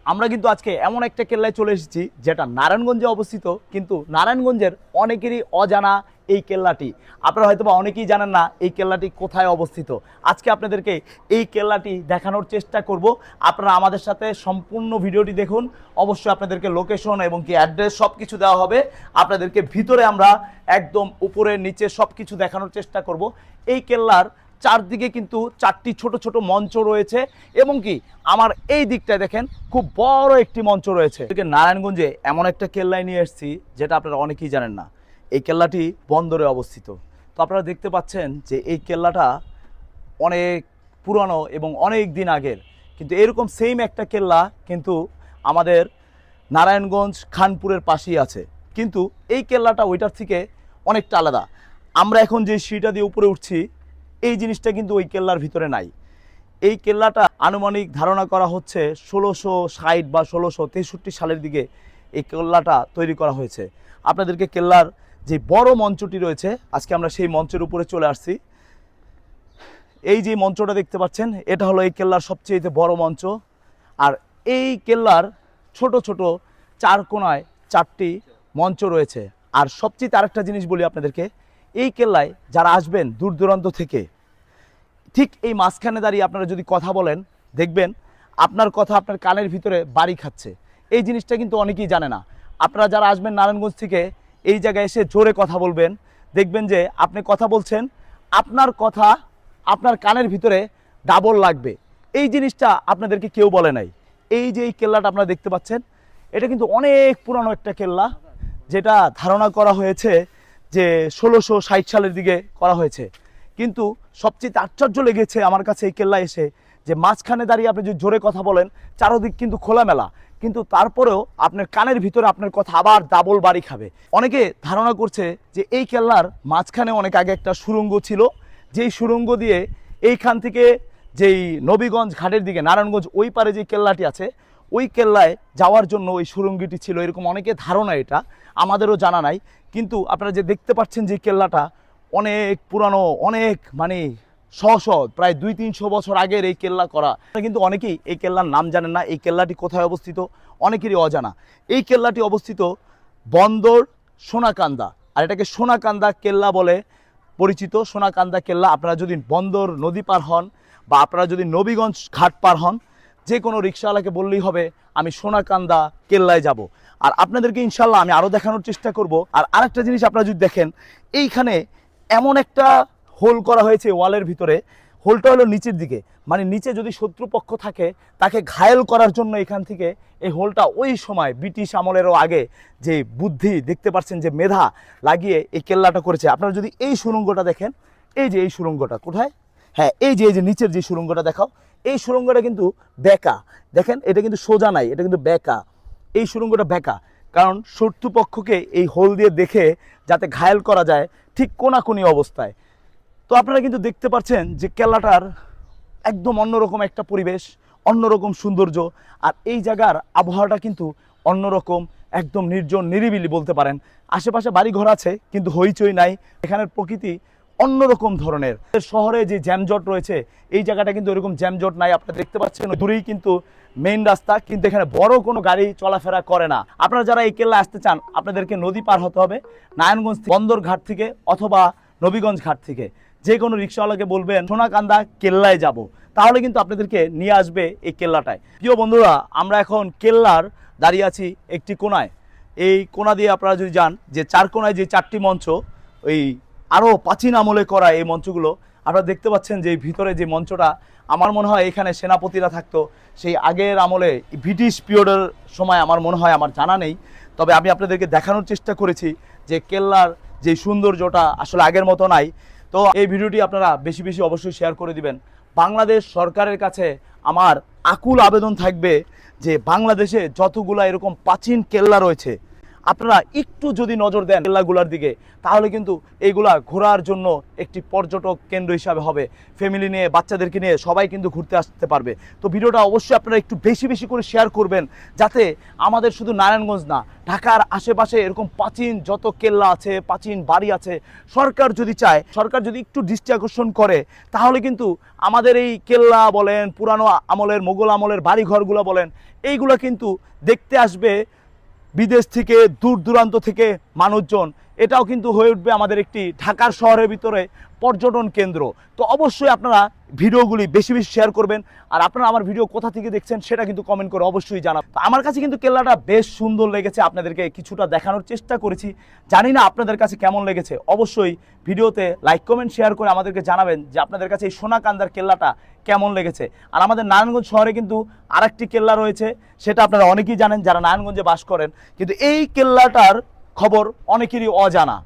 আমরা কিন্তু আজকে এমন একটা কেল্লায় চলে এসেছি যেটা নারায়ণগঞ্জে অবস্থিত, কিন্তু নারায়ণগঞ্জের অনেকেরই অজানা এই কেল্লাটি। আপনারা হয়তোবা অনেকেই জানেন না এই কেল্লাটি কোথায় অবস্থিত। আজকে আপনাদেরকে এই কেল্লাটি দেখানোর চেষ্টা করব। আপনারা আমাদের সাথে সম্পূর্ণ ভিডিওটি দেখুন। অবশ্যই আপনাদেরকে লোকেশন এবং কি অ্যাড্রেস সব কিছু দেওয়া হবে। আপনাদেরকে ভিতরে আমরা একদম উপরে নিচে সব কিছু দেখানোর চেষ্টা করব। এই কেল্লার চারদিকে কিন্তু চারটি ছোট ছোট মঞ্চ রয়েছে এবং কি আমার এই দিকটায় দেখেন খুব বড় একটি মঞ্চ রয়েছে। নারায়ণগঞ্জে এমন একটা কেল্লায় নিয়ে এসেছি যেটা আপনারা অনেকেই জানেন না। এই কেল্লাটি বন্দরে অবস্থিত। তো আপনারা দেখতে পাচ্ছেন যে এই কেল্লাটা অনেক পুরানো এবং অনেক দিন আগের, কিন্তু এরকম সেম একটা কেল্লা কিন্তু আমাদের নারায়ণগঞ্জ খানপুরের পাশেই আছে, কিন্তু এই কেল্লাটা ওইটার থেকে অনেকটা আলাদা। আমরা এখন যে সিঁড়িটা দিয়ে উপরে উঠছি এই জিনিসটা কিন্তু ওই কেল্লার ভিতরে নাই। এই কেল্লাটা আনুমানিক ধারণা করা হচ্ছে 1660 বা 1663 সালের দিকে এই কেল্লাটা তৈরি করা হয়েছে। আপনাদেরকে কেল্লার যে বড় মঞ্চটি রয়েছে আজকে আমরা সেই মঞ্চের উপরে চলে আসছি। এই যে মঞ্চটা দেখতে পাচ্ছেন এটা হলো এই কেল্লার সবচেয়ে বড় মঞ্চ। আর এই কেল্লার ছোট ছোট চার কোণায় চারটি মঞ্চ রয়েছে। আর সবচেয়ে আরেকটা জিনিস বলি আপনাদেরকে, এই কেল্লায় যারা আসবেন দূর দূরান্ত থেকে, ঠিক এই মাঝখানে দাঁড়িয়ে আপনারা যদি কথা বলেন দেখবেন আপনার কথা আপনার কানের ভিতরে বাড়ি খাচ্ছে। এই জিনিসটা কিন্তু অনেকেই জানে না। আপনারা যারা আসবেন নারায়ণগঞ্জ থেকে এই জায়গায় এসে জোরে কথা বলবেন, দেখবেন যে আপনি কথা বলছেন আপনার কথা আপনার কানের ভিতরে ডাবল লাগবে। এই জিনিসটা আপনাদেরকে কেউ বলে নাই। এই যে এই কেল্লাটা আপনারা দেখতে পাচ্ছেন এটা কিন্তু অনেক পুরানো একটা কেল্লা, যেটা ধারণা করা হয়েছে যে 1660 সালের দিকে করা হয়েছে। কিন্তু সবচেয়ে আশ্চর্য লেগেছে আমার কাছে এই কেল্লা এসে যে মাঝখানে দাঁড়িয়ে আপনি যদি জোরে কথা বলেন চারদিক কিন্তু খোলামেলা, কিন্তু তারপরেও আপনার কানের ভিতরে আপনার কথা আবার ডাবল বাড়ি খাবে। অনেকে ধারণা করছে যে এই কেল্লার মাঝখানে অনেক আগে একটা সুড়ঙ্গ ছিল, যেই সুড়ঙ্গ দিয়ে এইখান থেকে যেই নবীগঞ্জ ঘাটের দিকে নারায়ণগঞ্জ ওই পারে যে কেল্লাটি আছে ওই কেল্লায় যাওয়ার জন্য ওই সুড়ঙ্গটি ছিল, এরকম অনেকে ধারণা। এটা আমাদেরও জানা নাই। কিন্তু আপনারা যে দেখতে পাচ্ছেন যে কেল্লাটা অনেক পুরানো, অনেক মানে প্রায় 200-300 বছর আগের এই কেল্লা করা। কিন্তু অনেকেই এই কেল্লার নাম জানেন না। এই কেল্লাটি কোথায় অবস্থিত অনেকেরই অজানা। এই কেল্লাটি অবস্থিত বন্দর সোনাকান্দা, আর এটাকে সোনাকান্দা কেল্লা বলে পরিচিত। সোনাকান্দা কেল্লা, আপনারা যদি বন্দর নদী পার হন বা আপনারা যদি নবীগঞ্জ ঘাট পার হন, যে কোনো রিক্সাওয়ালাকে বললেই হবে আমি সোনাকান্দা কেল্লায় যাব। আর আপনাদেরকে ইনশাল্লাহ আমি আরও দেখানোর চেষ্টা করব। আর আরেকটা জিনিস আপনারা যদি দেখেন, এইখানে এমন একটা হোল করা হয়েছে ওয়ালের ভিতরে। হোলটা হলো নিচের দিকে, মানে নিচে যদি শত্রুপক্ষ থাকে তাকে ঘায়েল করার জন্য এখান থেকে এই হোলটা ওই সময় ব্রিটিশ আমলেরও আগে যে বুদ্ধি দেখতে পাচ্ছেন যে মেধা লাগিয়ে এই কেল্লাটা করেছে। আপনারা যদি এই সুড়ঙ্গটা দেখেন, এই যে এই সুড়ঙ্গটা কোথায়, হ্যাঁ এই যে নিচের যে সুড়ঙ্গটা দেখাও, এই সুড়ঙ্গটা কিন্তু বেঁকা। দেখেন এটা কিন্তু সোজা নাই, এটা কিন্তু বেঁকা। এই সুড়ঙ্গটা বেঁকা কারণ শত্রুপক্ষকে এই হোল দিয়ে দেখে যাতে ঘায়েল করা যায় ঠিক কোনাকুনি অবস্থায়। তো আপনারা কিন্তু দেখতে পাচ্ছেন যে কেল্লাটার একদম অন্যরকম একটা পরিবেশ, অন্যরকম সৌন্দর্য। আর এই জায়গার আবহাওয়াটা কিন্তু অন্যরকম, একদম নির্জন নিরিবিলি বলতে পারেন। আশেপাশে বাড়িঘর আছে কিন্তু হইচই নাই। এখানের প্রকৃতি অন্যরকম ধরনের। শহরে যে জ্যামজট রয়েছে এই জায়গাটা কিন্তু এরকম জ্যামজট নাই। আপনারা দেখতে পাচ্ছেন দূরেই কিন্তু মেইন রাস্তা, কিন্তু এখানে বড় কোনো গাড়ি চলাফেরা করে না। আপনারা যারা এই কেল্লা আসতে চান আপনাদেরকে নদী পার হতে হবে নারায়ণগঞ্জ বন্দর ঘাট থেকে অথবা নবীগঞ্জ ঘাট থেকে। যে কোনো রিক্সাওয়ালাকে বলবেন সোনাকান্দা কেল্লায় যাব, তাহলে কিন্তু আপনাদেরকে নিয়ে আসবে এই কেল্লাটায়। প্রিয় বন্ধুরা, আমরা এখন কেল্লার দাঁড়িয়ে আছি একটি কোণায়। এই কোণা দিয়ে আপনারা যদি যান, যে চার কোণায় যে চারটি মঞ্চ, ওই আরও প্রাচীন আমলে করা এই মঞ্চগুলো আপনারা দেখতে পাচ্ছেন। যে ভিতরে যে মঞ্চটা, আমার মনে হয় এখানে সেনাপতিরা থাকতো সেই আগের আমলে, ব্রিটিশ পিরিয়ডের সময় আমার মনে হয়, আমার জানা নেই। তবে আমি আপনাদেরকে দেখানোর চেষ্টা করেছি যে কেল্লার যে সৌন্দর্যটা আসলে আগের মতো নাই। তো এই ভিডিওটি আপনারা বেশি বেশি অবশ্যই শেয়ার করে দিবেন। বাংলাদেশ সরকারের কাছে আমার আকুল আবেদন থাকবে যে বাংলাদেশে যতগুলা এরকম প্রাচীন কেল্লা রয়েছে আপনারা একটু যদি নজর দেন কেল্লাগুলোর দিকে, তাহলে কিন্তু এইগুলা ঘোরার জন্য একটি পর্যটক কেন্দ্র হিসাবে হবে। ফ্যামিলি নিয়ে, বাচ্চাদেরকে নিয়ে সবাই কিন্তু ঘুরতে আসতে পারবে। তো ভিডিওটা অবশ্যই আপনারা একটু বেশি বেশি করে শেয়ার করবেন, যাতে আমাদের শুধু নারায়ণগঞ্জ না, ঢাকার আশেপাশে এরকম প্রাচীন যত কেল্লা আছে, প্রাচীন বাড়ি আছে, সরকার যদি চায়, সরকার যদি একটু দৃষ্টি আকর্ষণ করে, তাহলে কিন্তু আমাদের এই কেল্লা বলেন, পুরানো আমলের, মোগল আমলের বাড়িঘরগুলো বলেন, এইগুলো কিন্তু দেখতে আসবে বিদেশ থেকে, দূর দূরান্ত থেকে মানুষজন। এটাও কিন্তু হয়ে উঠবে আমাদের একটি ঢাকার শহরের ভিতরে পর্যটন কেন্দ্র। তো অবশ্যই আপনারা ভিডিওগুলি বেশি বেশি শেয়ার করবেন। আর আপনারা আমার ভিডিও কোথা থেকে দেখছেন সেটা কিন্তু কমেন্ট করে অবশ্যই জানাবেন। তো আমার কাছে কিন্তু কেল্লাটা বেশ সুন্দর লেগেছে, আপনাদেরকে কিছুটা দেখানোর চেষ্টা করেছি। জানি না আপনাদের কাছে কেমন লেগেছে। অবশ্যই ভিডিওতে লাইক কমেন্ট শেয়ার করে আমাদেরকে জানাবেন যে আপনাদের কাছে এই সোনাকান্দার কেল্লাটা কেমন লেগেছে। আর আমাদের নারায়ণগঞ্জ শহরে কিন্তু আরেকটি কেল্লা রয়েছে, সেটা আপনারা অনেকেই জানেন যারা নারায়ণগঞ্জে বাস করেন, কিন্তু এই কেল্লাটার খবর অনেকেরই অজানা।